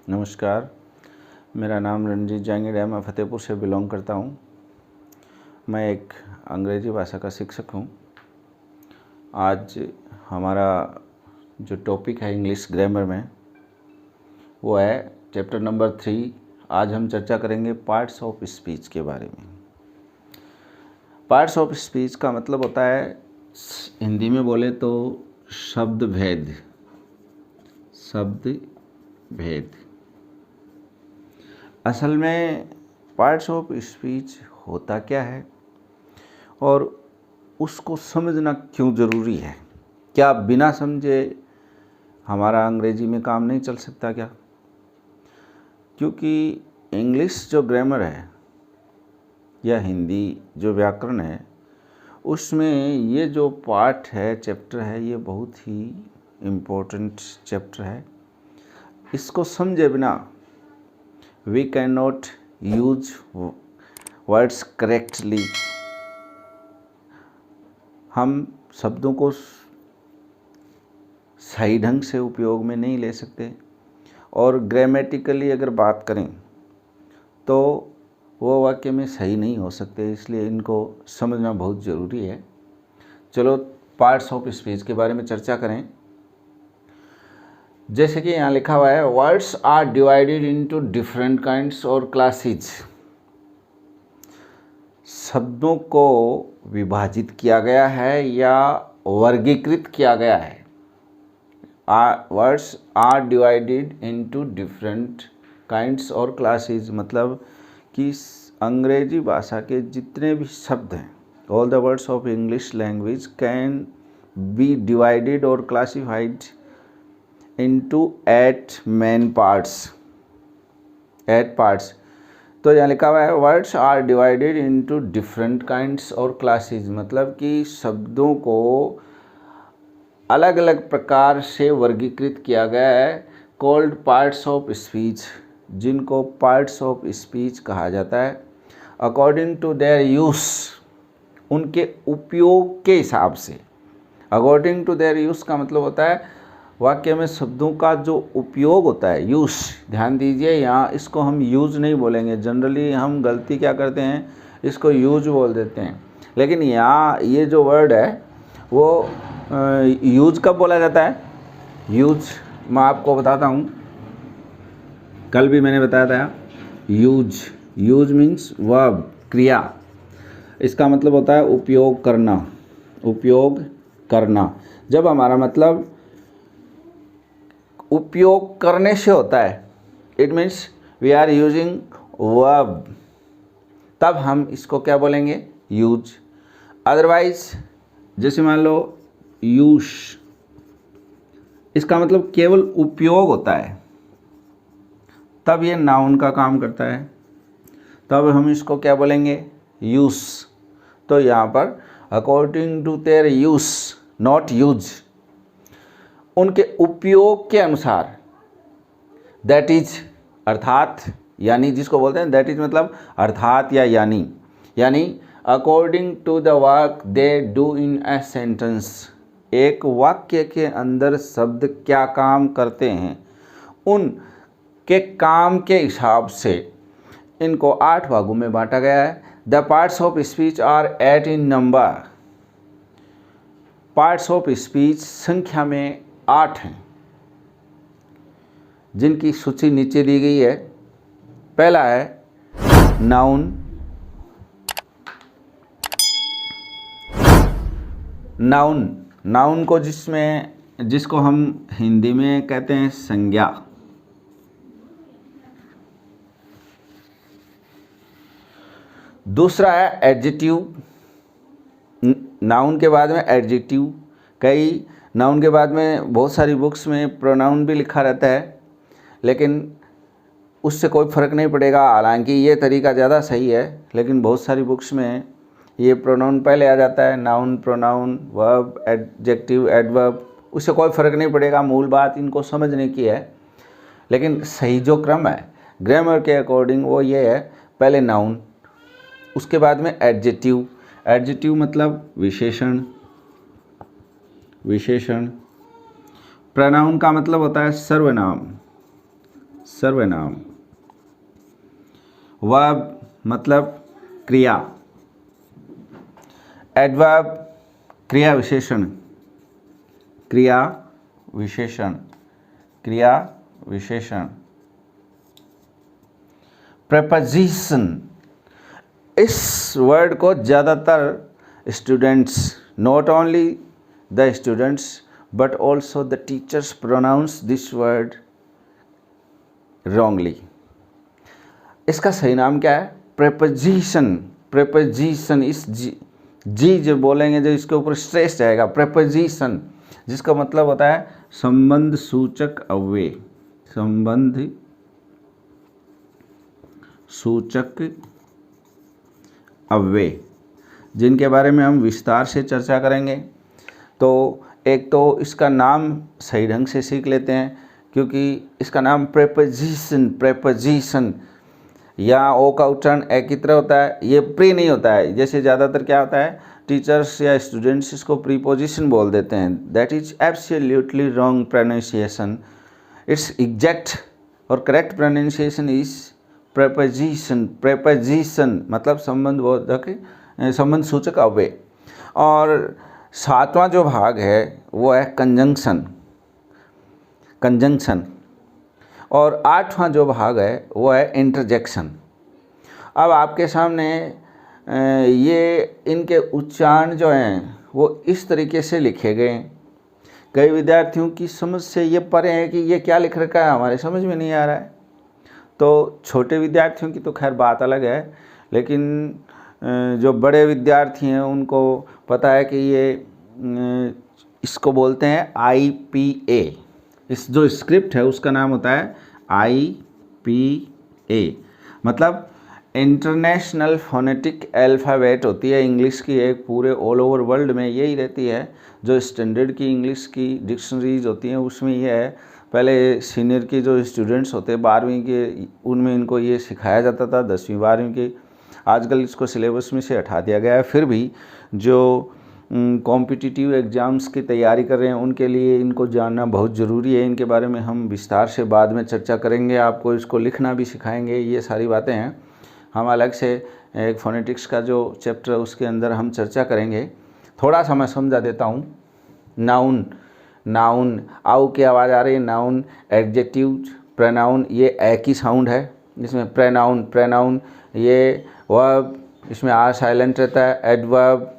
नमस्कार, मेरा नाम रणजीत जहांगीर है। मैं फ़तेहपुर से बिलोंग करता हूँ। मैं एक अंग्रेज़ी भाषा का शिक्षक हूँ। आज हमारा जो टॉपिक है इंग्लिश ग्रामर में वो है चैप्टर नंबर 3। आज हम चर्चा करेंगे पार्ट्स ऑफ स्पीच के बारे में। पार्ट्स ऑफ स्पीच का मतलब होता है, हिंदी में बोले तो शब्द भेद। असल में पार्ट्स ऑफ स्पीच होता क्या है और उसको समझना क्यों ज़रूरी है? क्या बिना समझे हमारा अंग्रेजी में काम नहीं चल सकता क्या? क्योंकि इंग्लिश जो ग्रामर है या हिंदी जो व्याकरण है, उसमें ये जो पार्ट है, चैप्टर है, ये बहुत ही इम्पोर्टेंट चैप्टर है। इसको समझे बिना we cannot use words correctly। हम शब्दों को सही ढंग से उपयोग में नहीं ले सकते और ग्रामेटिकली अगर बात करें तो वो वाक्य में सही नहीं हो सकते, इसलिए इनको समझना बहुत ज़रूरी है। चलो पार्ट्स ऑफ स्पीच के बारे में चर्चा करें। जैसे कि यहाँ लिखा हुआ है, words are divided into different kinds और क्लासेस। शब्दों को विभाजित किया गया है या वर्गीकृत किया गया है। Words are divided into different kinds और क्लासेस मतलब कि अंग्रेजी भाषा के जितने भी शब्द हैं, all the words of English language can be divided और क्लासिफाइड into 8 main parts। तो यहाँ लिखा हुआ है words are divided into different kinds और क्लासेस, मतलब कि शब्दों को अलग अलग प्रकार से वर्गीकृत किया गया है, कॉल्ड पार्ट्स ऑफ स्पीच, जिनको पार्ट्स ऑफ स्पीच कहा जाता है। अकॉर्डिंग टू देयर यूज, उनके उपयोग के हिसाब से। अकॉर्डिंग टू देयर यूज का मतलब होता है वाक्य में शब्दों का जो उपयोग होता है, यूज। ध्यान दीजिए, यहाँ इसको हम यूज नहीं बोलेंगे। जनरली हम गलती क्या करते हैं, इसको यूज बोल देते हैं, लेकिन यहाँ ये जो वर्ड है वो यूज कब बोला जाता है? यूज मैं आपको बताता हूँ, कल भी मैंने बताया था। यूज मीन्स वर्ब, क्रिया। इसका मतलब होता है उपयोग करना। जब हमारा मतलब उपयोग करने से होता है, it means we are using verb, तब हम इसको क्या बोलेंगे? यूज। अदरवाइज जैसे मान लो यूज, इसका मतलब केवल उपयोग होता है, तब ये नाउन का काम करता है, तब हम इसको क्या बोलेंगे? यूज। तो यहाँ पर according to their use, not use, उनके उपयोग के अनुसार, दैट इज अर्थात, यानी जिसको बोलते हैं दैट इज मतलब अर्थात या यानी according to the work they do in a sentence. एक वाक्य के अंदर शब्द क्या काम करते हैं, उन के काम के हिसाब से इनको 8 भागों में बांटा गया है। The parts of speech are 8 in number. Parts of speech संख्या में 8 हैं, जिनकी सूची नीचे दी गई है। पहला है नाउन। नाउन को जिसको हम हिंदी में कहते हैं संज्ञा। दूसरा है एडजेक्टिव। नाउन के बाद में एडजेक्टिव। कई नाउन के बाद में बहुत सारी बुक्स में प्रोनाउन भी लिखा रहता है, लेकिन उससे कोई फ़र्क नहीं पड़ेगा। हालांकि ये तरीका ज़्यादा सही है, लेकिन बहुत सारी बुक्स में ये प्रोनाउन पहले आ जाता है। Noun, pronoun, verb, adjective, adverb, उससे कोई फ़र्क नहीं पड़ेगा। मूल बात इनको समझने की है, लेकिन सही जो क्रम है ग्रामर के अकॉर्डिंग वो ये है, पहले नाउन, उसके बाद में एडजेक्टिव। एडजेक्टिव मतलब विशेषण। प्रोनाउन का मतलब होता है सर्वनाम। सर्वनाम। वर्ब मतलब क्रिया। एडवर्ब क्रिया विशेषण, क्रिया विशेषण, क्रिया विशेषण। प्रेपोजिशन, इस वर्ड को ज़्यादातर students, not only the students but also the teachers pronounce this word wrongly. इसका सही नाम क्या है? प्रेपोजिशन। प्रेपोजिशन, इस जी जो बोलेंगे, जो इसके ऊपर स्ट्रेस जाएगा, प्रेपोजिशन, जिसका मतलब होता है संबंध सूचक अव्यय। संबंध सूचक अव्यय, जिनके बारे में हम विस्तार से चर्चा करेंगे। तो एक तो इसका नाम सही ढंग से सीख लेते हैं, क्योंकि इसका नाम प्रेपोजिशन, प्रेपोजिशन, या ओ का उच्चारण ए की तरह होता है, ये प्री नहीं होता है। जैसे ज़्यादातर क्या होता है, टीचर्स या स्टूडेंट्स इसको प्रीपोजिशन बोल देते हैं। That is absolutely wrong pronunciation. It's exact और correct pronunciation is preposition. Preposition मतलब संबंध बोधक, संबंध सूचक अव्यय। और सातवां जो भाग है वो है कंजंक्शन, कंजंक्शन। और आठवां जो भाग है वो है इंटरजेक्शन। अब आपके सामने ये इनके उच्चारण जो हैं वो इस तरीके से लिखे गए। कई विद्यार्थियों की समझ से ये परे है कि ये क्या लिख रखा है, हमारे समझ में नहीं आ रहा है। तो छोटे विद्यार्थियों की तो खैर बात अलग है, लेकिन जो बड़े विद्यार्थी हैं उनको पता है कि ये इसको बोलते हैं IPA। इस जो स्क्रिप्ट है उसका नाम होता है IPA, मतलब इंटरनेशनल फोनेटिक अल्फ़ाबेट होती है इंग्लिश की। एक पूरे ऑल ओवर वर्ल्ड में यही रहती है। जो स्टैंडर्ड की इंग्लिश की डिक्शनरीज होती हैं उसमें ये है। पहले सीनियर की जो स्टूडेंट्स होते हैं 12वीं के, उनमें इनको ये सिखाया जाता था, 10वीं 12वीं के। आजकल इसको सिलेबस में से हटा दिया गया है। फिर भी जो कॉम्पिटिटिव एग्ज़ाम्स की तैयारी कर रहे हैं उनके लिए इनको जानना बहुत ज़रूरी है। इनके बारे में हम विस्तार से बाद में चर्चा करेंगे। आपको इसको लिखना भी सिखाएंगे, ये सारी बातें हैं। हम अलग से एक फोनेटिक्स का जो चैप्टर है उसके अंदर हम चर्चा करेंगे। थोड़ा सा मैं समझा देता हूँ। नाउन, नाउन आउ की आवाज़ आ रही है। नाउन, एडजेक्टिव, प्रोनाउन, ये एक ही साउंड है। इसमें प्रोनाउन, प्रोनाउन ये वर्ब, इसमें आर साइलेंट रहता है। एडवर्ब,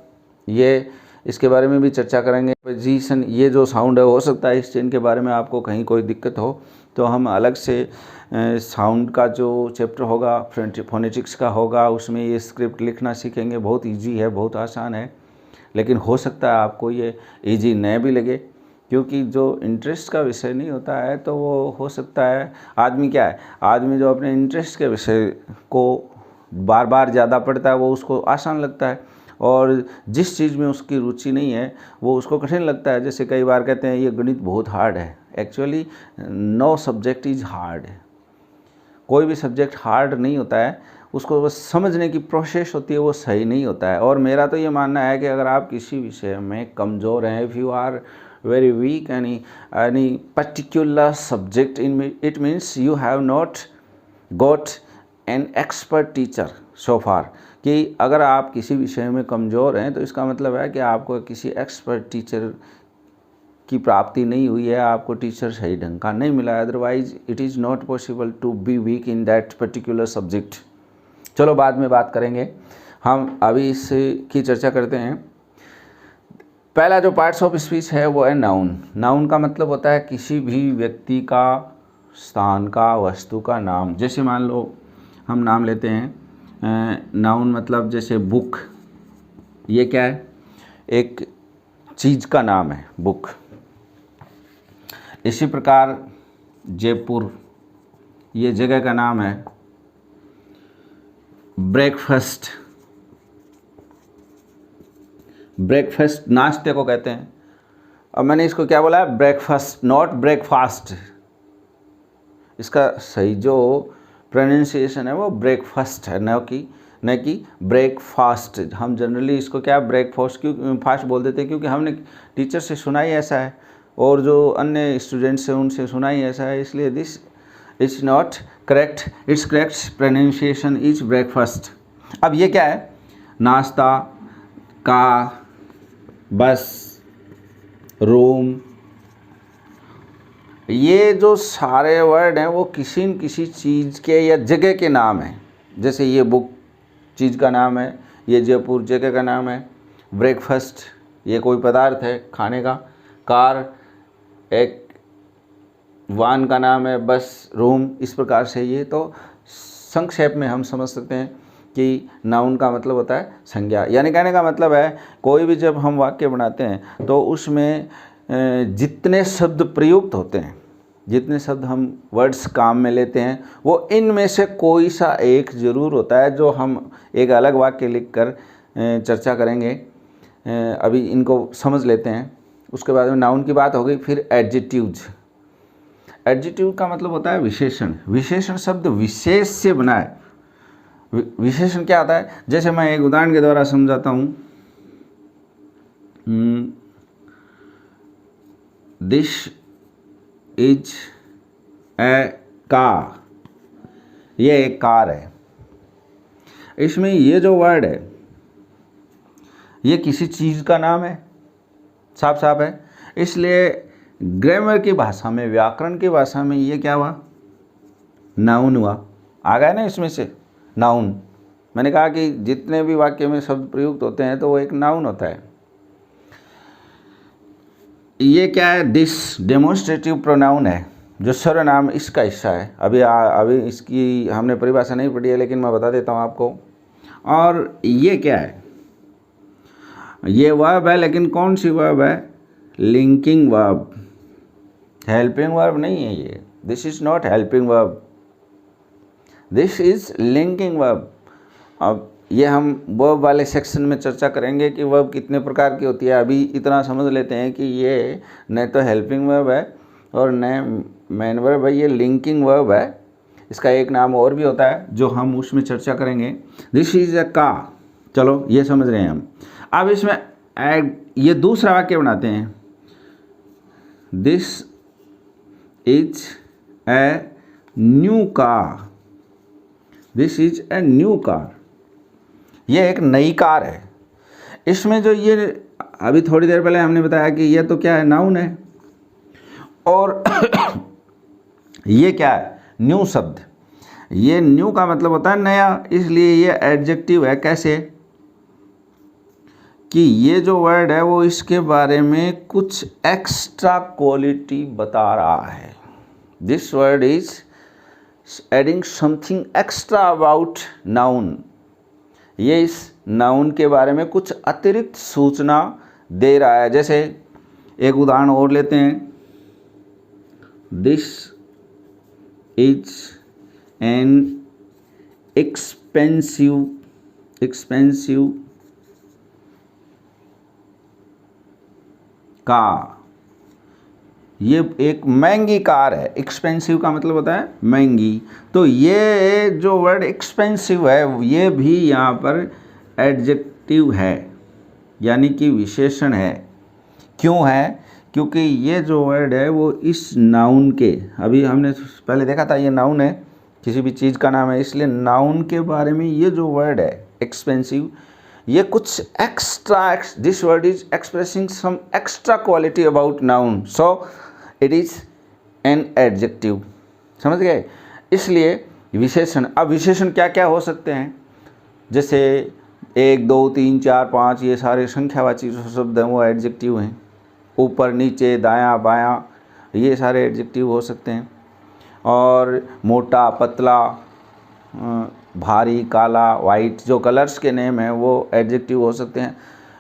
ये इसके बारे में भी चर्चा करेंगे। प्रेपोजिशन, ये जो साउंड है, हो सकता है इस चीज़ के बारे में आपको कहीं कोई दिक्कत हो तो हम अलग से साउंड का जो चैप्टर होगा फोनेटिक्स का होगा, उसमें ये स्क्रिप्ट लिखना सीखेंगे। बहुत इजी है, बहुत आसान है, लेकिन हो सकता है आपको ये इजी न भी लगे, क्योंकि जो इंटरेस्ट का विषय नहीं होता है तो वो हो सकता है आदमी क्या है, आदमी जो अपने इंटरेस्ट के विषय को बार बार ज़्यादा पढ़ता है वो उसको आसान लगता है, और जिस चीज़ में उसकी रुचि नहीं है वो उसको कठिन लगता है। जैसे कई बार कहते हैं ये गणित बहुत हार्ड है। Actually no subject is hard. कोई भी सब्जेक्ट हार्ड नहीं होता है, उसको बस समझने की प्रोसेस होती है, वो सही नहीं होता है। और मेरा तो ये मानना है कि अगर आप किसी विषय में कमज़ोर हैं, if you are very weak any particular subject in it means you have not got an expert teacher so far। कि अगर आप किसी विषय में कमज़ोर हैं तो इसका मतलब है कि आपको किसी एक्सपर्ट टीचर की प्राप्ति नहीं हुई है, आपको टीचर सही ढंग का नहीं मिला। Otherwise it is not possible to be weak in that particular subject. चलो बाद में बात करेंगे, हम अभी इसकी चर्चा करते हैं। पहला जो पार्ट्स ऑफ स्पीच है वो है नाउन। नाउन का मतलब होता है किसी भी व्यक्ति का, स्थान का, वस्तु का नाम। जैसे मान लो हम नाम लेते हैं नाउन मतलब जैसे बुक, ये क्या है, एक चीज़ का नाम है बुक। इसी प्रकार जयपुर, ये जगह का नाम है। ब्रेकफास्ट, ब्रेकफास्ट नाश्ते को कहते हैं। अब मैंने इसको क्या बोला है, ब्रेकफास्ट, नॉट ब्रेकफास्ट। इसका सही जो प्रोनाउंसिएशन है वो ब्रेकफास्ट है, न कि ब्रेकफास्ट। हम जनरली इसको क्या ब्रेकफास्ट क्यों फास्ट बोल देते हैं, क्योंकि हमने टीचर से सुना ही ऐसा है और जो अन्य स्टूडेंट्स हैं उनसे सुना ही ऐसा है, इसलिए this it's not correct, it's correct pronunciation is breakfast. अब ये क्या है? नाश्ता, कार, बस, रूम, ये जो सारे वर्ड हैं वो किसी न किसी चीज़ के या जगह के नाम हैं। जैसे ये बुक चीज़ का नाम है, ये जयपुर जगह का नाम है, ब्रेकफास्ट ये कोई पदार्थ है खाने का, कार एक वाहन का नाम है, बस, रूम, इस प्रकार से। ये तो संक्षेप में हम समझ सकते हैं कि नाउन का मतलब होता है संज्ञा। यानी कहने का मतलब है कोई भी जब हम वाक्य बनाते हैं तो उसमें जितने शब्द प्रयुक्त होते हैं, जितने शब्द हम वर्ड्स काम में लेते हैं, वो इनमें से कोई सा एक ज़रूर होता है जो हम एक अलग वाक्य लिखकर चर्चा करेंगे। अभी इनको समझ लेते हैं, उसके बाद में नाउन की बात हो गई। फिर एडजेक्टिव्स। एडजेक्टिव का मतलब होता है विशेषण। विशेषण शब्द विशेष से बना है। विशेषण क्या होता है? जैसे मैं एक उदाहरण के द्वारा समझाता हूँ। दिस इज ए कार, ये एक कार है। इसमें ये जो वर्ड है ये किसी चीज़ का नाम है, साफ साफ है। इसलिए ग्रामर की भाषा में, व्याकरण की भाषा में ये क्या हुआ? नाउन हुआ। आ गया ना इसमें से नाउन। मैंने कहा कि जितने भी वाक्य में शब्द प्रयुक्त होते हैं तो वो एक नाउन होता है। ये क्या है? दिस डेमोन्स्ट्रेटिव प्रोनाउन है, जो सर्वनाम इसका हिस्सा है। अभी इसकी हमने परिभाषा नहीं पढ़ी है, लेकिन मैं बता देता हूँ आपको। और ये क्या है? ये वर्ब है, लेकिन कौन सी वर्ब है? लिंकिंग वर्ब, हेल्पिंग वर्ब नहीं है ये। This is not helping verb, this is linking verb. अब ये हम वर्ब वाले सेक्शन में चर्चा करेंगे कि वर्ब कितने प्रकार की होती है। अभी इतना समझ लेते हैं कि ये न तो हेल्पिंग वर्ब है और न मेन वर्ब है, ये लिंकिंग वर्ब है। इसका एक नाम और भी होता है जो हम उसमें चर्चा करेंगे। दिस इज अ कार, चलो ये समझ रहे हैं हम। अब इसमें ये दूसरा वाक्य बनाते हैं। This is a new car, this is a new car, ये एक नई कार है। इसमें जो ये अभी थोड़ी देर पहले हमने बताया कि ये तो क्या है? नाउन है। और ये क्या है? न्यू शब्द। ये न्यू का मतलब होता है नया, इसलिए ये एडजेक्टिव है। कैसे? कि ये जो वर्ड है वो इसके बारे में कुछ एक्स्ट्रा क्वालिटी बता रहा है। This word is adding something extra about noun. ये इस नाउन के बारे में कुछ अतिरिक्त सूचना दे रहा है। जैसे एक उदाहरण और लेते हैं। This is an expensive car, ये एक महंगी कार है। एक्सपेंसिव का मतलब होता है महंगी। तो ये जो वर्ड एक्सपेंसिव है ये भी यहाँ पर एडजेक्टिव है, यानी कि विशेषण है। क्यों है? क्योंकि ये जो वर्ड है वो इस नाउन के, अभी हमने पहले देखा था ये नाउन है, किसी भी चीज़ का नाम है, इसलिए नाउन के बारे में ये जो वर्ड है एक्सपेंसिव, ये कुछ extra, this word is expressing some extra quality about noun, so it is an adjective. समझ गए? इसलिए विशेषण। अब विशेषण क्या क्या हो सकते हैं? जैसे 1, 2, 3, 4, 5 ये सारे संख्यावाची जो शब्द हैं वो एडजेक्टिव हैं। ऊपर, नीचे, दायां, बायां, ये सारे एडजेक्टिव हो सकते हैं। और मोटा, पतला, भारी, काला, वाइट, जो कलर्स के नेम हैं वो एडजेक्टिव हो सकते हैं।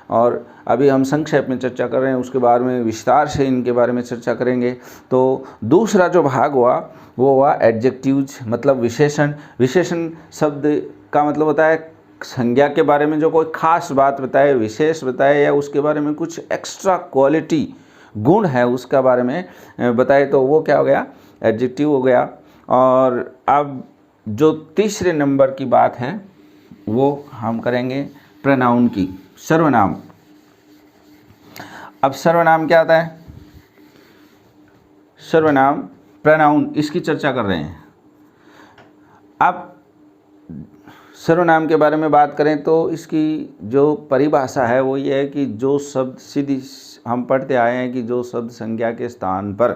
और अभी हम संक्षेप में चर्चा कर रहे हैं, उसके बाद में विस्तार से इनके बारे में चर्चा करेंगे। तो दूसरा जो भाग हुआ वो हुआ एडजेक्टिव्स, मतलब विशेषण। विशेषण शब्द का मतलब होता है संज्ञा के बारे में जो कोई खास बात बताए, विशेष बताए, या उसके बारे में कुछ एक्स्ट्रा क्वालिटी, गुण है उसका बारे में बताए, तो वो क्या हो गया? एडजेक्टिव हो गया। और अब जो तीसरे नंबर की बात है वो हम करेंगे प्रोनाउन की, सर्वनाम। अब सर्वनाम क्या होता है? सर्वनाम, प्रोनाउन, इसकी चर्चा कर रहे हैं। अब सर्वनाम के बारे में बात करें तो इसकी जो परिभाषा है वो ये है कि जो शब्द, सीधी हम पढ़ते आए हैं कि जो शब्द संज्ञा के स्थान पर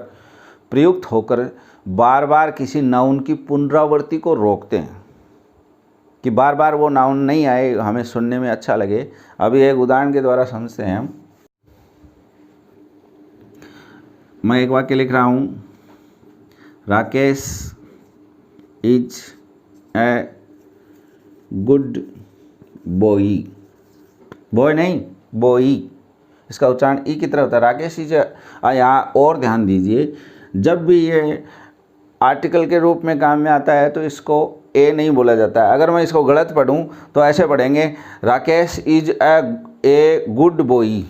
प्रयुक्त होकर बार बार किसी नाउन की पुनरावृत्ति को रोकते हैं, कि बार बार वो नाउन नहीं आए, हमें सुनने में अच्छा लगे। अभी एक उदाहरण के द्वारा समझते हैं हम। मैं एक वाक्य लिख रहा हूँ, Rakesh is a good boy. Boy नहीं, बॉय, इसका उच्चारण ई की तरह होता है। राकेश इज, यहाँ और ध्यान दीजिए, जब भी ये आर्टिकल के रूप में काम में आता है तो इसको ए नहीं बोला जाता है। अगर मैं इसको गलत पढ़ूं तो ऐसे पढ़ेंगे, Rakesh is a good boy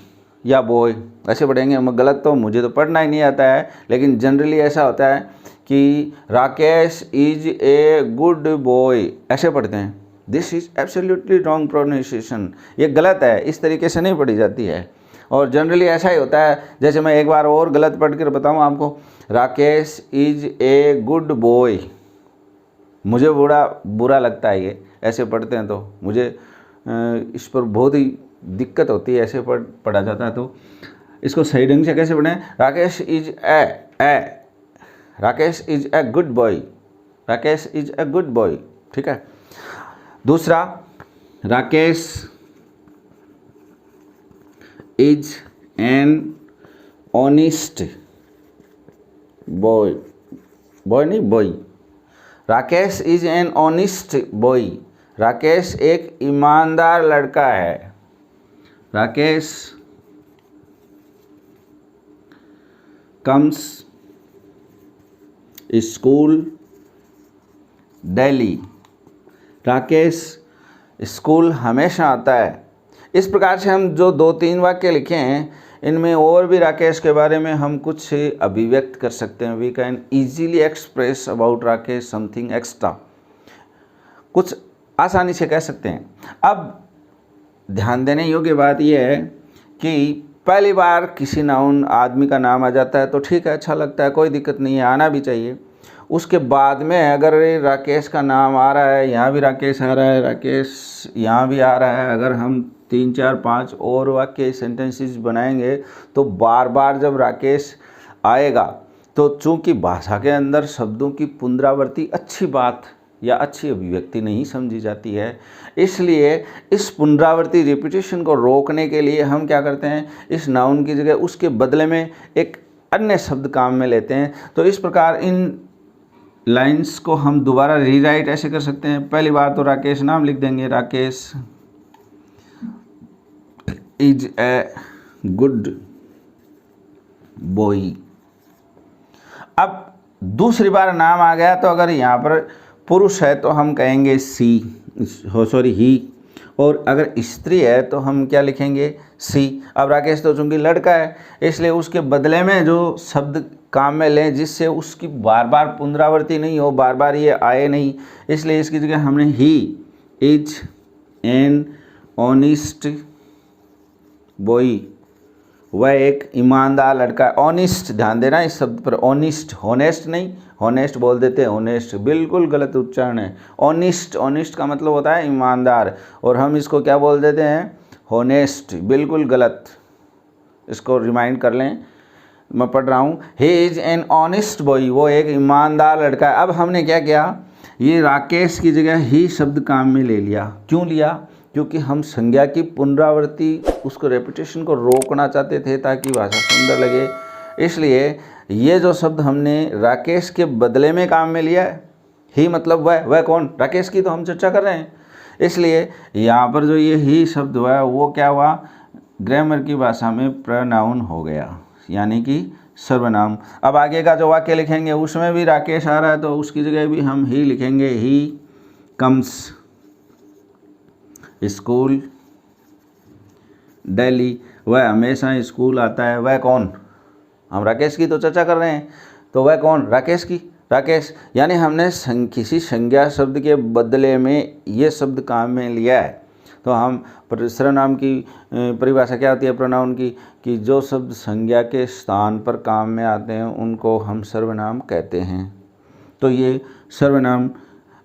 या बॉय, ऐसे पढ़ेंगे। मैं गलत तो मुझे तो पढ़ना ही नहीं आता है, लेकिन जनरली ऐसा होता है कि Rakesh is a good boy ऐसे पढ़ते हैं। This is absolutely wrong pronunciation, ये गलत है, इस तरीके से नहीं पढ़ी जाती है। और जनरली ऐसा ही होता है, जैसे मैं एक बार और गलत पढ़ कर बताऊँ आपको, Rakesh is a good boy, मुझे बुरा लगता है ये ऐसे पढ़ते हैं, तो मुझे इस पर बहुत ही दिक्कत होती है, ऐसे पढ़ा जाता है। तो इसको सही ढंग से कैसे पढ़ें? Rakesh is Rakesh is a good boy, Rakesh is a good boy, ठीक है। दूसरा, Rakesh is an honest boy, boy नहीं boy, Rakesh is an honest boy, Rakesh एक ईमानदार लड़का है। Rakesh comes school daily, Rakesh school हमेशा आता है। इस प्रकार से हम जो 2-3 वाक्य लिखे हैं, इनमें और भी राकेश के बारे में हम कुछ अभिव्यक्त कर सकते हैं। We can easily express about Rakesh something extra, कुछ आसानी से कह सकते हैं। अब ध्यान देने योग्य बात यह है कि पहली बार किसी नाउन आदमी का नाम आ जाता है तो ठीक है, अच्छा लगता है, कोई दिक्कत नहीं है, आना भी चाहिए। उसके बाद में अगर राकेश का नाम आ रहा है, यहाँ भी राकेश आ रहा है, राकेश यहाँ भी आ रहा है, अगर हम 3, 4, 5 और वाक्य सेंटेंसेस बनाएंगे तो बार बार जब राकेश आएगा तो चूंकि भाषा के अंदर शब्दों की पुनरावृत्ति अच्छी बात या अच्छी अभिव्यक्ति नहीं समझी जाती है, इसलिए इस पुनरावृत्ति रिपीटेशन को रोकने के लिए हम क्या करते हैं, इस नाउन की जगह उसके बदले में एक अन्य शब्द काम में लेते हैं। तो इस प्रकार इन लाइंस को हम दोबारा रीराइट ऐसे कर सकते हैं। पहली बार तो राकेश नाम लिख देंगे, Rakesh is a good boy. अब दूसरी बार नाम आ गया तो अगर यहाँ पर पुरुष है तो हम कहेंगे ही, और अगर स्त्री है तो हम क्या लिखेंगे, सी। अब राकेश तो चूंकि लड़का है, इसलिए उसके बदले में जो शब्द काम में लें जिससे उसकी बार बार पुनरावृत्ति नहीं हो, बार बार ये आए नहीं, इसलिए इसकी जगह हमने he is an honest boy, वह एक ईमानदार लड़का है। ऑनेस्ट, ध्यान देना इस शब्द पर, ऑनेस्ट, होनेस्ट नहीं, होनेस्ट बोल देते हैं, ऑनेस्ट बिल्कुल गलत उच्चारण है। ऑनेस्ट, ऑनेस्ट का मतलब होता है ईमानदार, और हम इसको क्या बोल देते हैं, होनेस्ट, बिल्कुल गलत। इसको रिमाइंड कर लें, मैं पढ़ रहा हूँ, he is an honest boy, वो एक ईमानदार लड़का है। अब हमने क्या किया, ये राकेश की जगह ही शब्द काम में ले लिया। क्यों लिया? क्योंकि हम संज्ञा की पुनरावृत्ति, उसको रेपिटेशन को रोकना चाहते थे ताकि भाषा सुंदर लगे। इसलिए ये जो शब्द हमने राकेश के बदले में काम में लिया है, ही मतलब वह कौन, राकेश की तो हम चर्चा कर रहे हैं, इसलिए यहाँ पर जो ये ही शब्द हुआ वो क्या हुआ, ग्रामर की भाषा में प्रोनाउन हो गया, यानी कि सर्वनाम। अब आगे का जो वाक्य लिखेंगे उसमें भी राकेश आ रहा है तो उसकी जगह भी हम ही लिखेंगे, ही कम्स स्कूल डेली, वह हमेशा स्कूल आता है। वह कौन, हम राकेश की तो चर्चा कर रहे हैं, तो वह कौन, राकेश की, राकेश, यानी हमने किसी संज्ञा शब्द के बदले में ये शब्द काम में लिया है। तो हम सर्वनाम की परिभाषा क्या होती है प्रोनाउन की, कि जो शब्द संज्ञा के स्थान पर काम में आते हैं उनको हम सर्वनाम कहते हैं। तो ये सर्वनाम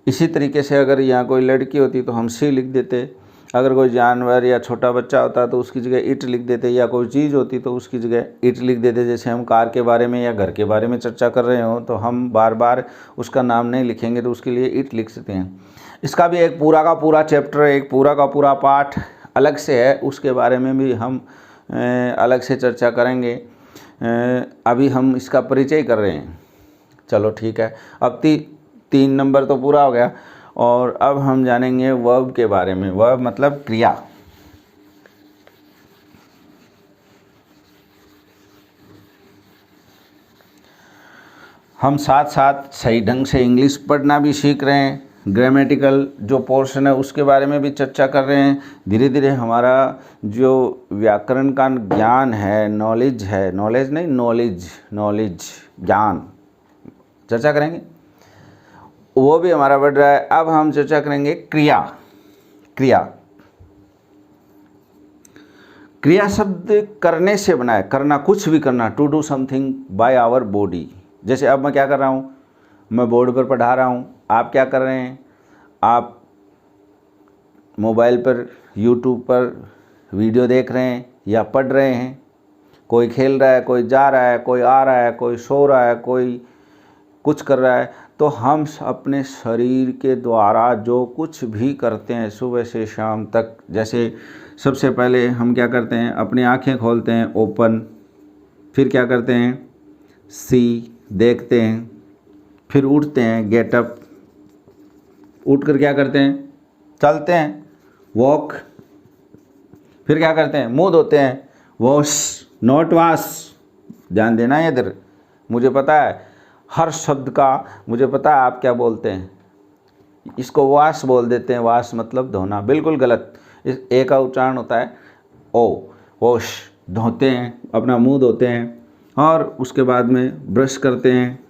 इसी तरीके से अगर यहाँ कोई लड़की होती तो हम सी लिख देते, अगर कोई जानवर या छोटा बच्चा होता तो उसकी जगह इट लिख देते, या कोई चीज़ होती तो उसकी जगह इट लिख देते। जैसे हम कार के बारे में या घर के बारे में चर्चा कर रहे हो तो हम बार बार उसका नाम नहीं लिखेंगे, तो उसके लिए इट लिख सकते हैं। इसका भी एक पूरा का पूरा चैप्टर, एक पूरा का पूरा पाठ अलग से है, उसके बारे में भी हम अलग से चर्चा करेंगे। अभी हम इसका परिचय कर रहे हैं। चलो ठीक है, अब 3 नंबर तो पूरा हो गया, और अब हम जानेंगे वर्ब के बारे में। वर्ब मतलब क्रिया। हम साथ साथ सही ढंग से इंग्लिश पढ़ना भी सीख रहे हैं, ग्रामेटिकल जो पोर्शन है उसके बारे में भी चर्चा कर रहे हैं। धीरे धीरे हमारा जो व्याकरण का ज्ञान है, नॉलेज है, नॉलेज नहीं नॉलेज ज्ञान चर्चा करेंगे, वो भी हमारा बढ़ रहा है। अब हम चर्चा करेंगे क्रिया। क्रिया शब्द करने से बना है, करना, कुछ भी करना, to do something by our body. जैसे अब मैं क्या कर रहा हूँ, मैं बोर्ड पर पढ़ा रहा हूँ, आप क्या कर रहे हैं, आप मोबाइल पर यूट्यूब पर वीडियो देख रहे हैं या पढ़ रहे हैं। कोई खेल रहा है, कोई जा रहा है, कोई आ रहा है, कोई सो रहा है, कोई कुछ कर रहा है। तो हम अपने शरीर के द्वारा जो कुछ भी करते हैं सुबह से शाम तक, जैसे सबसे पहले हम क्या करते हैं, अपनी आंखें खोलते हैं, ओपन, फिर क्या करते हैं, सी, देखते हैं, फिर उठते हैं, गेट अप, उठ कर क्या करते हैं, चलते हैं, वॉक, फिर क्या करते हैं, मुंह धोते हैं, वॉश, नॉट वाश। ध्यान देना है इधर, मुझे पता है हर शब्द का, मुझे पता है आप क्या बोलते हैं, इसको वाश बोल देते हैं, वाश मतलब धोना, बिल्कुल गलत। इस ए का उच्चारण होता है ओ, वॉश, धोते हैं, अपना मुंह धोते हैं और उसके बाद में ब्रश करते हैं।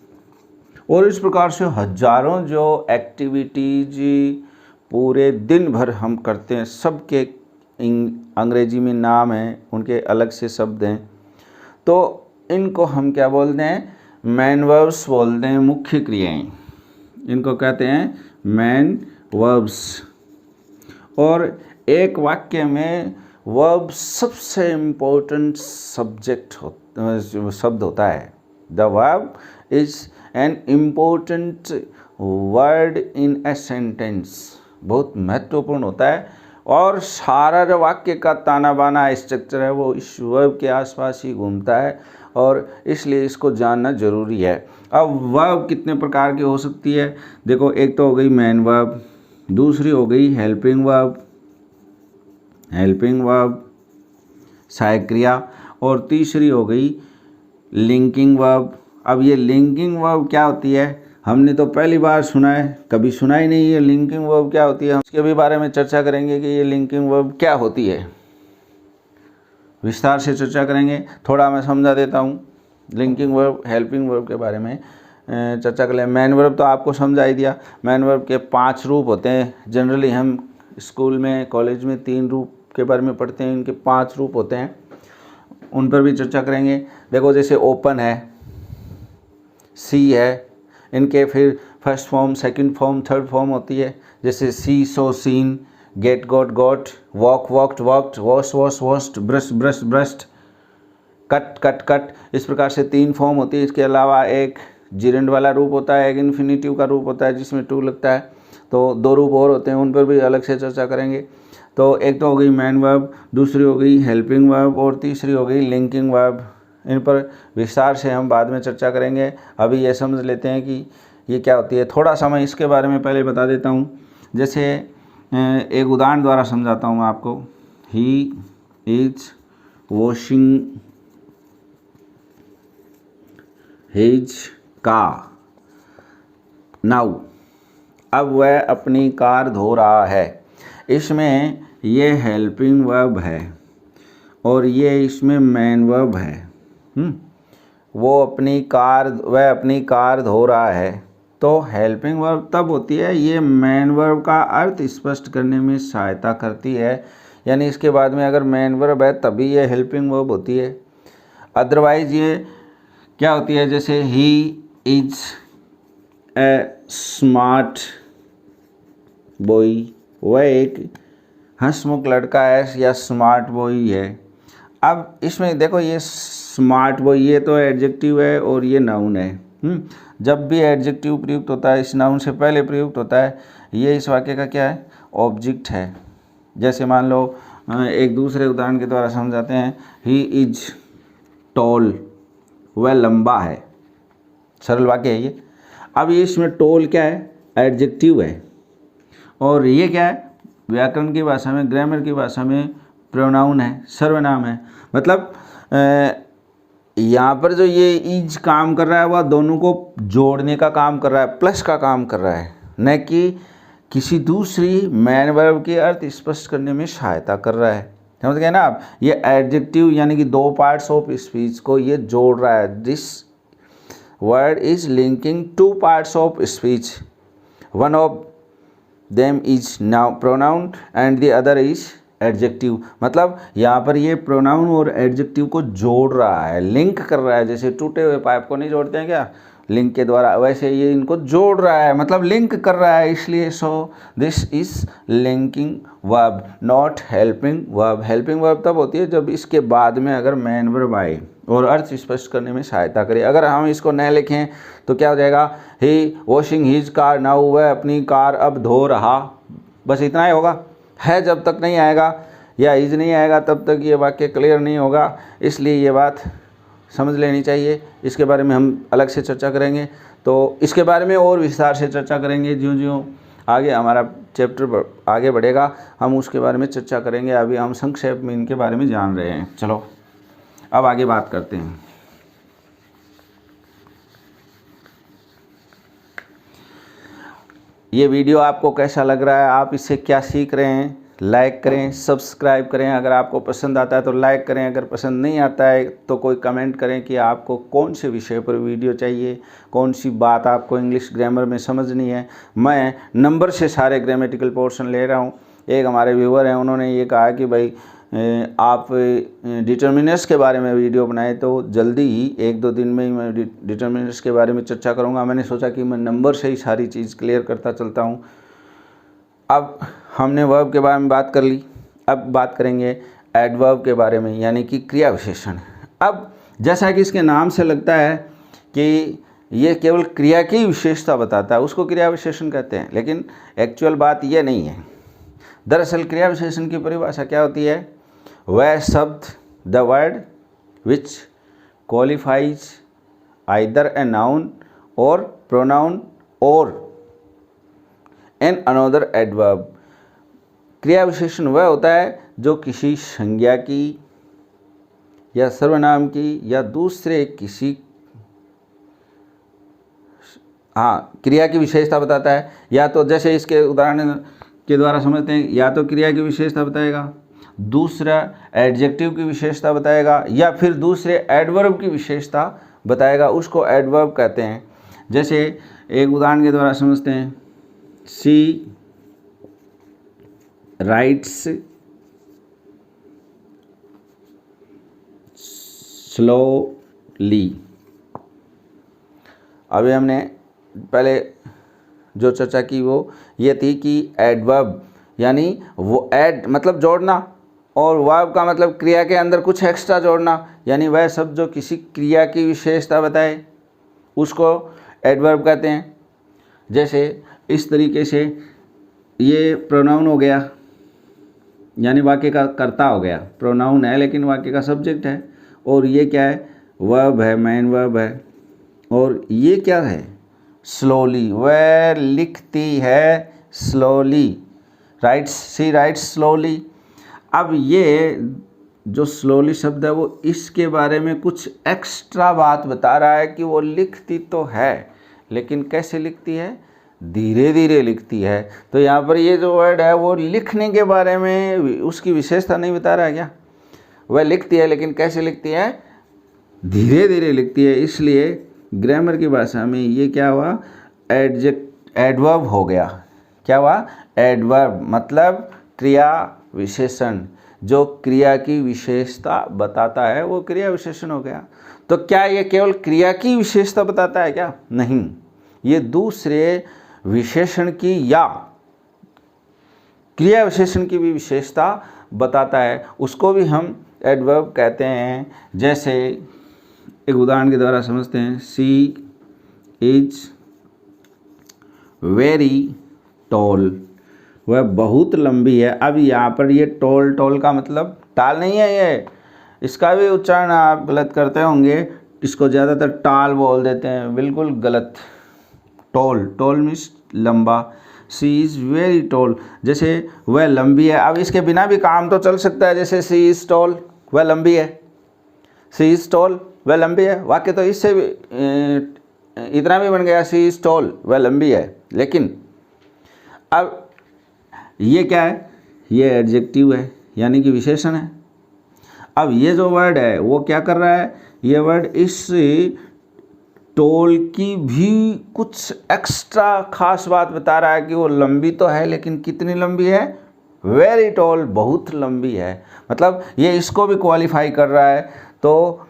और इस प्रकार से हजारों जो एक्टिविटीज पूरे दिन भर हम करते हैं, सबके अंग्रेजी में नाम हैं, उनके अलग से शब्द हैं। तो इनको हम क्या बोलते हैं, मैन वर्ब्स बोलते हैं, मुख्य क्रियाएं, इनको कहते हैं मैन वर्ब्स। और एक वाक्य में वर्ब सबसे इम्पोर्टेंट शब्द होता है। The verb is an important word in a sentence, बहुत महत्वपूर्ण होता है। और सारा जो वाक्य का ताना बाना स्ट्रक्चर है वो इस वर्ब के आसपास ही घूमता है, और इसलिए इसको जानना ज़रूरी है। अब वर्ब कितने प्रकार की हो सकती है, देखो, एक तो हो गई मैन वर्ब, दूसरी हो गई हेल्पिंग वर्ब, सहायक क्रिया, और तीसरी हो गई लिंकिंग वर्ब। अब ये लिंकिंग वर्ब क्या होती है, हमने तो पहली बार सुना है, कभी सुना ही नहीं है लिंकिंग वर्ब क्या होती है। हम इसके भी बारे में चर्चा करेंगे कि ये लिंकिंग वर्ब क्या होती है, विस्तार से चर्चा करेंगे। थोड़ा मैं समझा देता हूँ लिंकिंग वर्ब, हेल्पिंग वर्ब के बारे में चर्चा कर लें। मैन वर्ब तो आपको समझा ही दिया। मैन वर्ब के 5 रूप होते हैं। जनरली हम स्कूल में, कॉलेज में 3 रूप के बारे में पढ़ते हैं, इनके 5 रूप होते हैं, उन पर भी चर्चा करेंगे। देखो, जैसे ओपन है, सी है, इनके फिर first form, second form, third form होती है। जैसे see, saw, seen, get, got, got, walk, walked, walked, wash, wash, washed, brush, brush, brushed, cut, cut, cut. इस प्रकार से 3 फॉर्म होती है। इसके अलावा एक जिरेंड वाला रूप होता है, एक इन्फिनिटिव का रूप होता है जिसमें टू लगता है। तो 2 रूप और होते हैं, उन पर भी अलग से चर्चा करेंगे। तो एक तो हो गई मैन वर्ब, दूसरी हो गई हेल्पिंग वर्ब, और तीसरी हो गई लिंकिंग वर्ब। इन पर विस्तार से हम बाद में चर्चा करेंगे। अभी ये समझ लेते हैं कि ये क्या होती है। थोड़ा सा मैं इसके बारे में पहले बता देता हूँ। जैसे एक उदाहरण द्वारा समझाता हूँ मैं आपको। He is washing his car now. अब वह अपनी कार धो रहा है। इसमें ये हेल्पिंग वर्ब है और ये इसमें मैन वर्ब है। वह अपनी कार धो रहा है। तो हेल्पिंग वर्ब तब होती है, ये मैन वर्ब का अर्थ स्पष्ट करने में सहायता करती है। यानी इसके बाद में अगर मैन वर्ब है तभी ये हेल्पिंग वर्ब होती है। अदरवाइज ये क्या होती है, जैसे he is a smart boy, वह एक हंसमुख लड़का है या स्मार्ट बॉय है। अब इसमें देखो ये स्मार्ट बॉय ये तो एडजेक्टिव है और ये नाउन है। जब भी एडजेक्टिव प्रयुक्त होता है इस नाउन से पहले प्रयुक्त होता है, ये इस वाक्य का क्या है, ऑब्जेक्ट है। जैसे मान लो एक दूसरे उदाहरण के द्वारा समझाते हैं, ही इज टॉल, वह लंबा है। सरल वाक्य है ये। अब ये इसमें टॉल क्या है, एडजेक्टिव है, और ये क्या है, व्याकरण की भाषा में, ग्रामर की भाषा में प्रोनाउन है, सर्वनाम है। मतलब यहाँ पर जो ये इज काम कर रहा है वह दोनों को जोड़ने का काम कर रहा है, प्लस का काम कर रहा है, न कि किसी दूसरी मैन वर्ब के अर्थ स्पष्ट करने में सहायता कर रहा है। समझ गए ना आप। ये एडजेक्टिव यानी कि दो पार्ट्स ऑफ स्पीच को ये जोड़ रहा है। This word is linking two parts of speech, one of them is now pronoun and the other is adjective. मतलब यहाँ पर ये प्रोनाउन और एडजेक्टिव को जोड़ रहा है, लिंक कर रहा है। जैसे टूटे हुए पाइप को नहीं जोड़ते हैं क्या लिंक के द्वारा, वैसे ये इनको जोड़ रहा है, मतलब लिंक कर रहा है। इसलिए so this is linking verb, not helping verb. Helping verb तब होती है जब इसके बाद में अगर मैन वर्ब आए और अर्थ स्पष्ट करने में सहायता करे। अगर हम इसको न लिखें तो क्या हो जाएगा, ही वॉशिंग हिज कार नाउ, वह अपनी कार अब धो रहा, बस इतना ही होगा। है जब तक नहीं आएगा या इज नहीं आएगा तब तक ये वाक्य क्लियर नहीं होगा। इसलिए ये बात समझ लेनी चाहिए। इसके बारे में हम अलग से चर्चा करेंगे, तो इसके बारे में और विस्तार से चर्चा करेंगे। ज्यों ज्यों आगे हमारा चैप्टर आगे बढ़ेगा हम उसके बारे में चर्चा करेंगे। अभी हम संक्षेप में इनके बारे में जान रहे हैं। चलो अब आगे बात करते हैं। ये वीडियो आपको कैसा लग रहा है, आप इससे क्या सीख रहे हैं, लाइक करें, सब्सक्राइब करें। अगर आपको पसंद आता है तो लाइक करें, अगर पसंद नहीं आता है तो कोई कमेंट करें कि आपको कौन से विषय पर वीडियो चाहिए, कौन सी बात आपको इंग्लिश ग्रामर में समझनी है। मैं नंबर से सारे ग्रामेटिकल पोर्शन ले रहा हूँ। एक हमारे व्यूअर हैं, उन्होंने ये कहा कि भाई आप डिटर्मिनर्स के बारे में वीडियो बनाए, तो जल्दी ही 1-2 दिन में ही मैं डिटर्मिनर्स के बारे में चर्चा करूँगा। मैंने सोचा कि मैं नंबर से ही सारी चीज़ क्लियर करता चलता हूँ। अब हमने वर्ब के बारे में बात कर ली, अब बात करेंगे एडवर्ब के बारे में, यानी कि क्रिया विशेषण। अब जैसा कि इसके नाम से लगता है कि ये केवल क्रिया की विशेषता बताता है, उसको क्रिया विशेषण कहते हैं, लेकिन एक्चुअल बात ये नहीं है। दरअसल क्रिया विशेषण की परिभाषा क्या होती है, वह शब्द, the word which qualifies either a noun और प्रोनाउन और एन अनदर एडवर्ब। क्रिया विशेषण वह होता है जो किसी संज्ञा की या सर्वनाम की या दूसरे किसी क्रिया की विशेषता बताता है। या तो जैसे इसके उदाहरण के द्वारा समझते हैं, या तो क्रिया की विशेषता बताएगा, दूसरा एडजेक्टिव की विशेषता बताएगा, या फिर दूसरे एडवर्ब की विशेषता बताएगा, उसको एडवर्ब कहते हैं। जैसे एक उदाहरण के द्वारा समझते हैं, शी राइट्स स्लोली। अभी हमने पहले जो चर्चा की वो ये थी कि एडवर्ब यानी वो एड मतलब जोड़ना, और वर्ब का मतलब क्रिया के अंदर कुछ एक्स्ट्रा जोड़ना, यानी वह शब्द जो किसी क्रिया की विशेषता बताए उसको एडवर्ब कहते हैं। जैसे इस तरीके से ये प्रोनाउन हो गया, यानी वाक्य का कर्ता हो गया, प्रोनाउन है लेकिन वाक्य का सब्जेक्ट है, और ये क्या है, वर्ब है, मेन वर्ब है। और ये क्या है, स्लोली, वह लिखती है slowly, rights, she writes slowly. अब ये जो स्लोली शब्द है वो इसके बारे में कुछ एक्स्ट्रा बात बता रहा है कि वो लिखती तो है लेकिन कैसे लिखती है, धीरे धीरे लिखती है। तो यहाँ पर ये जो वर्ड है वो लिखने के बारे में उसकी विशेषता नहीं बता रहा है क्या, वह लिखती है लेकिन कैसे लिखती है, धीरे धीरे लिखती है। इसलिए ग्रामर की भाषा में ये क्या हुआ, एडवर्ब हो गया। क्या हुआ, एडवर्ब मतलब क्रिया विशेषण, जो क्रिया की विशेषता बताता है वो क्रिया विशेषण हो गया। तो क्या ये केवल क्रिया की विशेषता बताता है क्या, नहीं, ये दूसरे विशेषण की या क्रिया विशेषण की भी विशेषता बताता है, उसको भी हम एडवर्ब कहते हैं। जैसे एक उदाहरण के द्वारा समझते हैं, शी इज वेरी टॉल, वह बहुत लंबी है। अब यहाँ पर ये टॉल का मतलब टाल नहीं है, ये इसका भी उच्चारण आप गलत करते होंगे, इसको ज़्यादातर टाल बोल देते हैं, बिल्कुल गलत। टॉल मीन्स लंबा। सी इज़ वेरी टॉल, जैसे वह लंबी है। अब इसके बिना भी काम तो चल सकता है, जैसे सी इज़ टॉल, वह लंबी है। सी इज़ टॉल, वह लंबी है, वाक्य तो इससे भी इतना भी बन गया, सी इज़ टॉल, वह लंबी है। लेकिन अब ये क्या है, ये एडजेक्टिव है, यानी कि विशेषण है। अब ये जो वर्ड है वो क्या कर रहा है, ये वर्ड इस टॉल की भी कुछ एक्स्ट्रा खास बात बता रहा है कि वो लंबी तो है, लेकिन कितनी लंबी है, वेरी टॉल, बहुत लंबी है। मतलब ये इसको भी क्वालिफाई कर रहा है, तो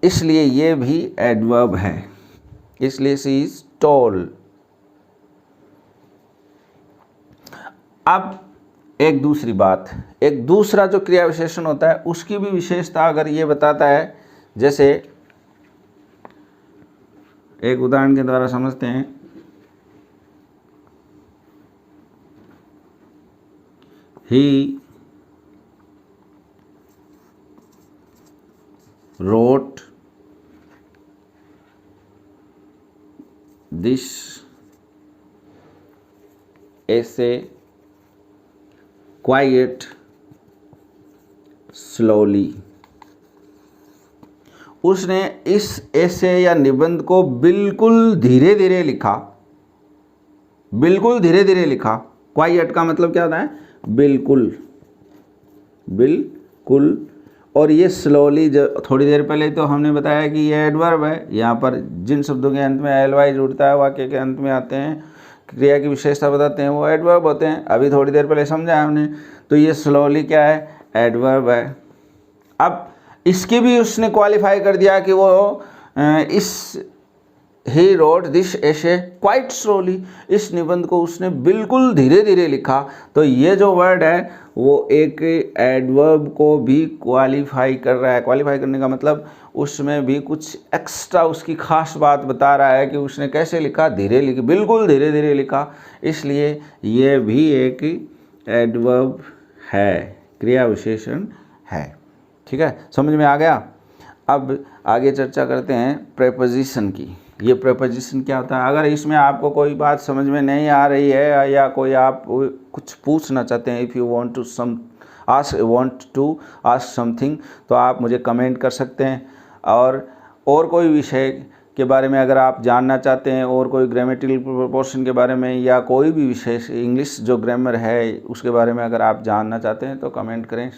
इसलिए ये भी एडवर्ब है, इसलिए शी इज टॉल। अब एक दूसरी बात, एक दूसरा जो क्रिया विशेषण होता है उसकी भी विशेषता अगर ये बताता है, जैसे एक उदाहरण के द्वारा समझते हैं, ही wrote this essay quite slowly, उसने इस ऐसे या निबंध को बिल्कुल धीरे धीरे लिखा, बिल्कुल धीरे धीरे लिखा। क्वाइट का मतलब क्या होता है, बिल्कुल, बिल्कुल। और ये स्लोली, जो थोड़ी देर पहले तो हमने बताया कि ये एडवर्ब है। यहाँ पर जिन शब्दों के अंत में एल वाई जुड़ता है, वाक्य के अंत में आते हैं, क्रिया की विशेषता बताते हैं, वो एडवर्ब होते हैं। अभी थोड़ी देर पहले समझा हमने, तो ये स्लोली क्या है, एडवर्ब है। अब इसके भी उसने क्वालिफाई कर दिया कि वो इस ही रोट दिस ऐसे क्वाइट स्लोली, इस निबंध को उसने बिल्कुल धीरे धीरे लिखा। तो ये जो वर्ड है वो एक एडवर्ब को भी क्वालिफाई कर रहा है। क्वालिफाई करने का मतलब उसमें भी कुछ एक्स्ट्रा उसकी खास बात बता रहा है कि उसने कैसे लिखा, धीरे लिखी, बिल्कुल धीरे धीरे लिखा, इसलिए ये भी एक एडवर्ब है, क्रिया विशेषण है। ठीक है, समझ में आ गया। अब आगे चर्चा करते हैं प्रेपोजिशन की। ये प्रेपोजिशन क्या होता है, अगर इसमें आपको कोई बात समझ में नहीं आ रही है या कोई आप कुछ पूछना चाहते हैं, if you want to ask something, तो आप मुझे कमेंट कर सकते हैं। और कोई विषय के बारे में अगर आप जानना चाहते हैं, और कोई ग्रामेटिकल प्रोपोर्शन के बारे में, या कोई भी विषय इंग्लिश जो ग्रामर है उसके बारे में अगर आप जानना चाहते हैं, तो कमेंट करें,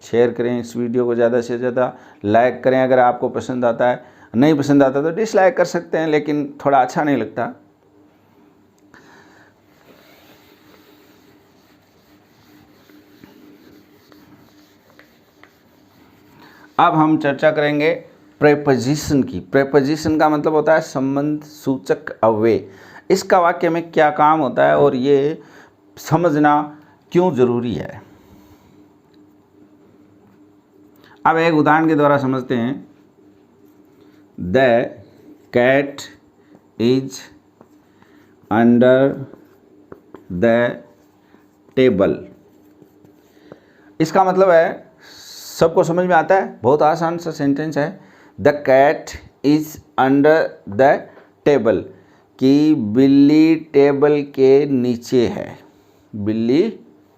शेयर करें इस वीडियो को, ज़्यादा से ज़्यादा लाइक करें। अगर आपको पसंद आता है, नहीं पसंद आता तो डिसलाइक कर सकते हैं, लेकिन थोड़ा अच्छा नहीं लगता। अब हम चर्चा करेंगे प्रेपोजिशन की। प्रेपोजिशन का मतलब होता है संबंध सूचक अव्यय। इसका वाक्य में क्या काम होता है और ये समझना क्यों जरूरी है। अब एक उदाहरण के द्वारा समझते हैं, the cat is under the table. इसका मतलब है, सबको समझ में आता है, बहुत आसान सा सेंटेंस है। The cat is under the table, कि बिल्ली टेबल के नीचे है, बिल्ली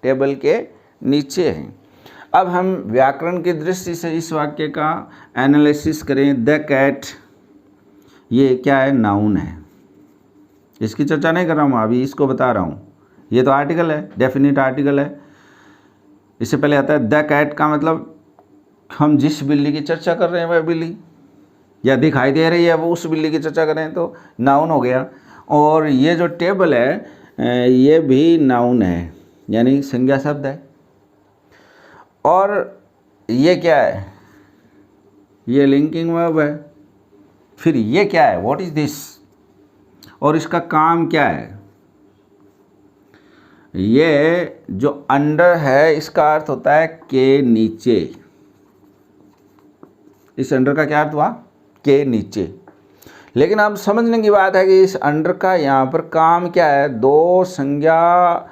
टेबल के नीचे है। अब हम व्याकरण की दृष्टि से इस वाक्य का एनालिसिस करें। द कैट, ये क्या है, नाउन है, इसकी चर्चा नहीं कर रहा हूँ, अभी इसको बता रहा हूँ। ये तो आर्टिकल है, डेफिनेट आर्टिकल है। इससे पहले आता है द कैट का मतलब हम जिस बिल्ली की चर्चा कर रहे हैं वह बिल्ली, या दिखाई दे रही है वो उस बिल्ली की चर्चा कर रहे हैं, तो नाउन हो गया। और ये जो टेबल है ये भी नाउन है, यानी संज्ञा शब्द है। और ये क्या है, ये लिंकिंग वर्ब है। फिर ये क्या है, व्हाट इज दिस, और इसका काम क्या है, ये जो अंडर है इसका अर्थ होता है के नीचे। इस अंडर का क्या अर्थ हुआ? के नीचे। लेकिन अब समझने की बात है कि इस अंडर का यहाँ पर काम क्या है। दो संज्ञा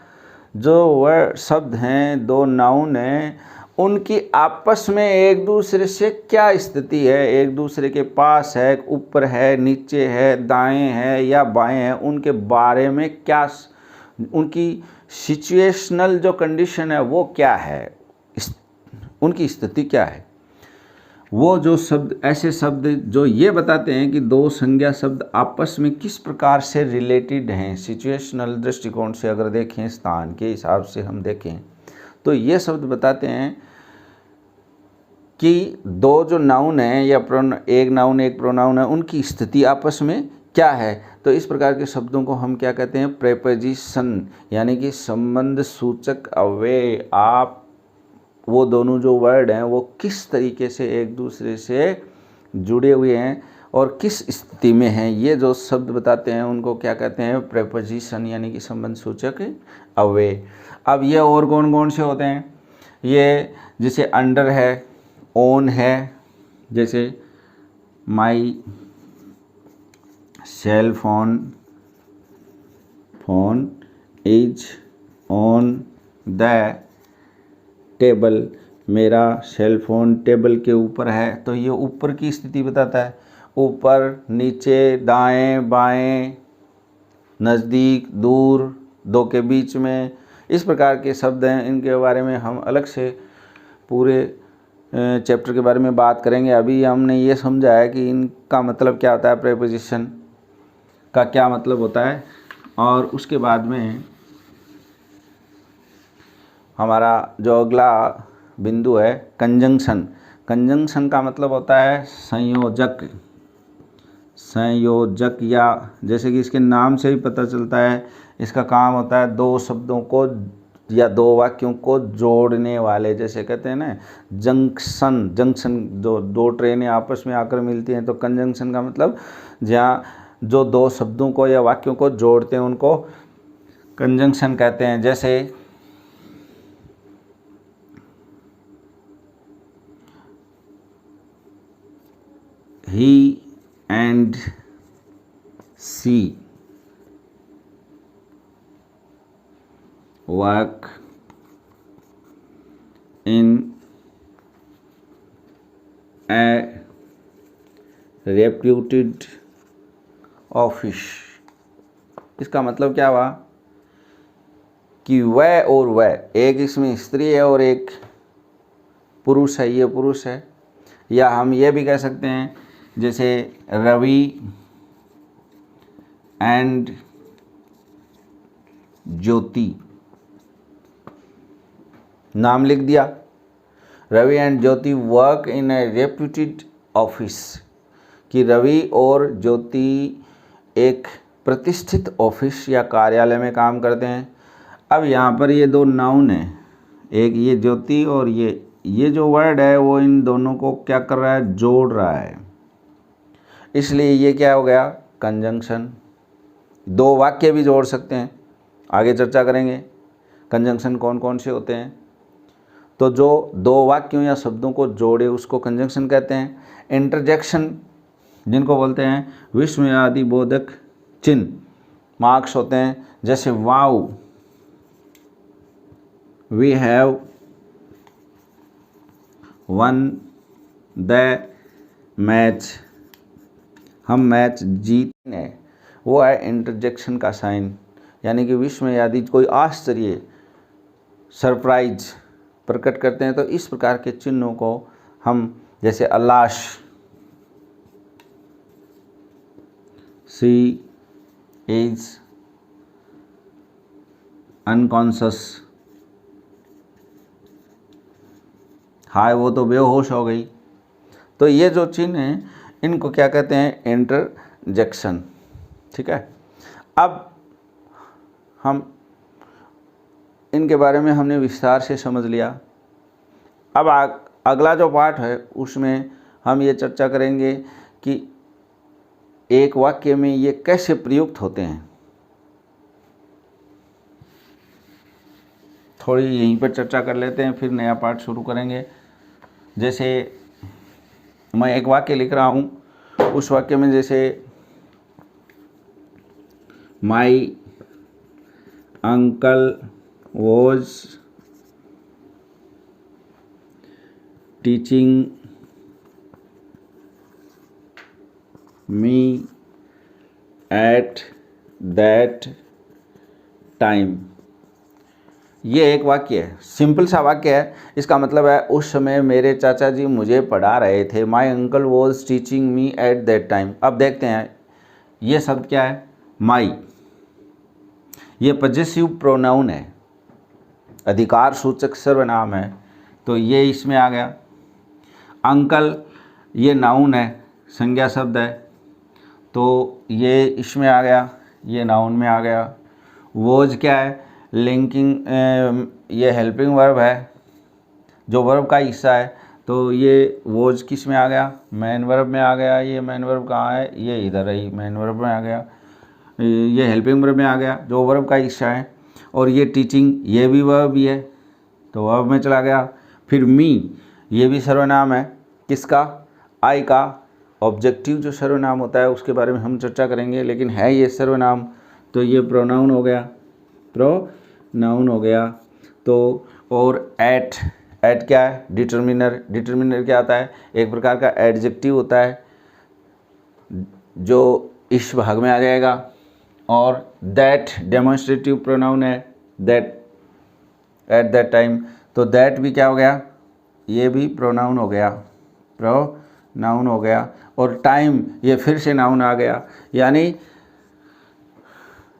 जो वर्ड शब्द हैं, दो नाउन हैं, उनकी आपस में एक दूसरे से क्या स्थिति है, एक दूसरे के पास है, ऊपर है, नीचे है, दाएं है या बाएं है, उनके बारे में क्या, उनकी सिचुएशनल जो कंडीशन है वो क्या है, उनकी स्थिति क्या है। वो जो शब्द, ऐसे शब्द जो ये बताते हैं कि दो संज्ञा शब्द आपस में किस प्रकार से रिलेटेड हैं, सिचुएशनल दृष्टिकोण से अगर देखें, स्थान के हिसाब से हम देखें, तो ये शब्द बताते हैं कि दो जो नाउन हैं या एक नाउन एक प्रोनाउन है, उनकी स्थिति आपस में क्या है। तो इस प्रकार के शब्दों को हम क्या कहते हैं? प्रेपोजिशन, यानी कि संबंध सूचक अव्यय। आप वो दोनों जो वर्ड हैं वो किस तरीके से एक दूसरे से जुड़े हुए हैं और किस स्थिति में हैं, ये जो शब्द बताते हैं उनको क्या कहते हैं? प्रेपोजिशन, यानी कि संबंध सूचक अव्यय। अब ये और कौन कौन से होते हैं? ये जैसे अंडर है, ओन है, जैसे my cell phone is on the table, मेरा सेल फोन टेबल के ऊपर है। तो ये ऊपर की स्थिति बताता है, ऊपर, नीचे, दाएं, बाएं, नज़दीक, दूर, दो के बीच में, इस प्रकार के शब्द हैं। इनके बारे में हम अलग से पूरे चैप्टर के बारे में बात करेंगे। अभी हमने ये समझा है कि इनका मतलब क्या होता है, प्रेपोजिशन का क्या मतलब होता है, और उसके बाद में हमारा जो अगला बिंदु है कंजंक्शन। कंजंक्शन का मतलब होता है संयोजक, संयोजक, या जैसे कि इसके नाम से ही पता चलता है, इसका काम होता है दो शब्दों को या दो वाक्यों को जोड़ने वाले। जैसे कहते हैं ना जंक्शन, जंक्शन जो दो ट्रेनें आपस में आकर मिलती हैं, तो कंजंक्शन का मतलब जहाँ जो दो शब्दों को या वाक्यों को जोड़ते हैं उनको कंजंक्शन कहते हैं। जैसे he and she work in a reputed office। इसका मतलब क्या हुआ कि वह और वह, एक इसमें स्त्री है और एक पुरुष है, ये पुरुष है। या हम ये भी कह सकते हैं जैसे रवि एंड ज्योति, नाम लिख दिया, Ravi and Jyoti work in a reputed office, कि रवि और ज्योति एक प्रतिष्ठित ऑफिस या कार्यालय में काम करते हैं। अब यहाँ पर ये दो नाउन हैं, एक ये ज्योति और ये जो वर्ड है वो इन दोनों को क्या कर रहा है? जोड़ रहा है। इसलिए ये क्या हो गया? कंजंक्शन। दो वाक्य भी जोड़ सकते हैं, आगे चर्चा करेंगे कंजंक्शन कौन कौन से होते हैं। तो जो दो वाक्यों या शब्दों को जोड़े उसको कंजंक्शन कहते हैं। इंटरजेक्शन जिनको बोलते हैं विस्मयादि बोधक चिन्ह, मार्क्स होते हैं। जैसे wow, we have won the match, हम मैच जीतने, वो है इंटरजेक्शन का साइन, यानी कि विस्मयादि कोई आश्चर्य, सरप्राइज प्रकट करते हैं। तो इस प्रकार के चिन्हों को हम, जैसे अल्लाश, शी इज अनकॉन्शस, हाय वो तो बेहोश हो गई। तो ये जो चिन्ह हैं इनको क्या कहते हैं? इंटरजेक्शन। ठीक है, अब हम इनके बारे में हमने विस्तार से समझ लिया। अब अगला जो पार्ट है उसमें हम ये चर्चा करेंगे कि एक वाक्य में ये कैसे प्रयुक्त होते हैं। थोड़ी यहीं पर चर्चा कर लेते हैं, फिर नया पार्ट शुरू करेंगे। जैसे मैं एक वाक्य लिख रहा हूँ, उस वाक्य में जैसे my uncle was teaching me at that time. ये एक वाक्य है, सिंपल सा वाक्य है। इसका मतलब है उस समय मेरे चाचा जी मुझे पढ़ा रहे थे। My uncle was teaching me at that time. अब देखते हैं ये शब्द क्या है, माई। ये पजेसिव प्रोनाउन है, अधिकार सूचक सर्वनाम है, तो ये इसमें आ गया। अंकल ये नाउन है, संज्ञा शब्द है, तो ये इसमें आ गया, ये नाउन में आ गया। वॉज क्या है, लिंकिंग, ये हेल्पिंग वर्ब है, जो वर्ब का हिस्सा है, तो ये वॉज किस में आ गया, मेन वर्ब में आ गया। ये मेन वर्ब कहाँ है, ये इधर है, मेन वर्ब में आ गया। ये हेल्पिंग वर्ब में आ गया, जो वर्ब का हिस्सा है। और ये टीचिंग, ये भी वर्ब ही है, तो वर्ब में चला गया। फिर मी, ये भी सर्वनाम है, किसका, आई का। ऑब्जेक्टिव जो सर्वनाम होता है उसके बारे में हम चर्चा करेंगे, लेकिन है ये सर्वनाम, तो ये प्रोनाउन हो गया, प्रोनाउन हो गया। तो और एट क्या है, डिटर्मिनर। डिटर्मिनर क्या आता है, एक प्रकार का एडजेक्टिव होता है जो इस भाग में आ जाएगा। और दैट डेमोन्स्ट्रेटिव प्रोनाउन है, दैट एट दैट टाइम, तो दैट भी क्या हो गया, ये भी प्रोनाउन हो गया, प्रोनाउन हो गया। और टाइम, ये फिर से नाउन आ गया। यानी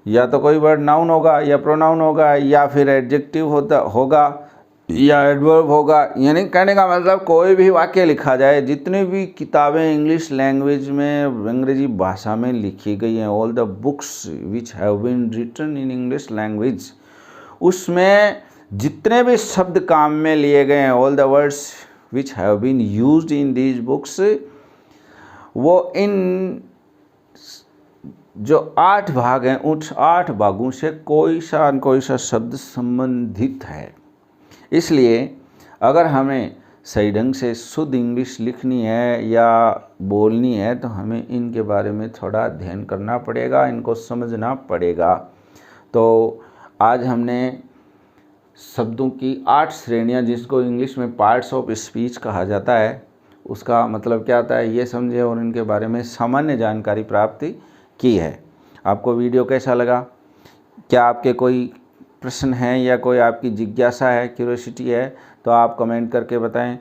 या तो कोई वर्ड नाउन होगा या प्रोनाउन होगा या फिर एडजेक्टिव होगा या एडवर्ब होगा। यानी कहने का मतलब कोई भी वाक्य लिखा जाए, जितनी भी किताबें इंग्लिश लैंग्वेज में, अंग्रेजी भाषा में लिखी गई हैं, all the books which have been written in English language, उसमें जितने भी शब्द काम में लिए गए हैं, all the words which have been used in these books, वो इन जो 8 भाग हैं, उन 8 भागों से कोई सा शब्द संबंधित है। इसलिए अगर हमें सही ढंग से शुद्ध इंग्लिश लिखनी है या बोलनी है, तो हमें इनके बारे में थोड़ा अध्ययन करना पड़ेगा, इनको समझना पड़ेगा। तो आज हमने शब्दों की 8 श्रेणियां, जिसको इंग्लिश में पार्ट्स ऑफ स्पीच कहा जाता है, उसका मतलब क्या होता है ये समझे और इनके बारे में सामान्य जानकारी प्राप्त की है। आपको वीडियो कैसा लगा? क्या आपके कोई प्रश्न हैं या कोई आपकी जिज्ञासा है, क्यूरियोसिटी है, तो आप कमेंट करके बताएं।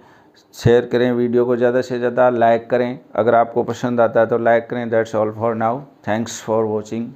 शेयर करें वीडियो को, ज़्यादा से ज़्यादा लाइक करें। अगर आपको पसंद आता है तो लाइक करें। That's all for now, thanks for watching.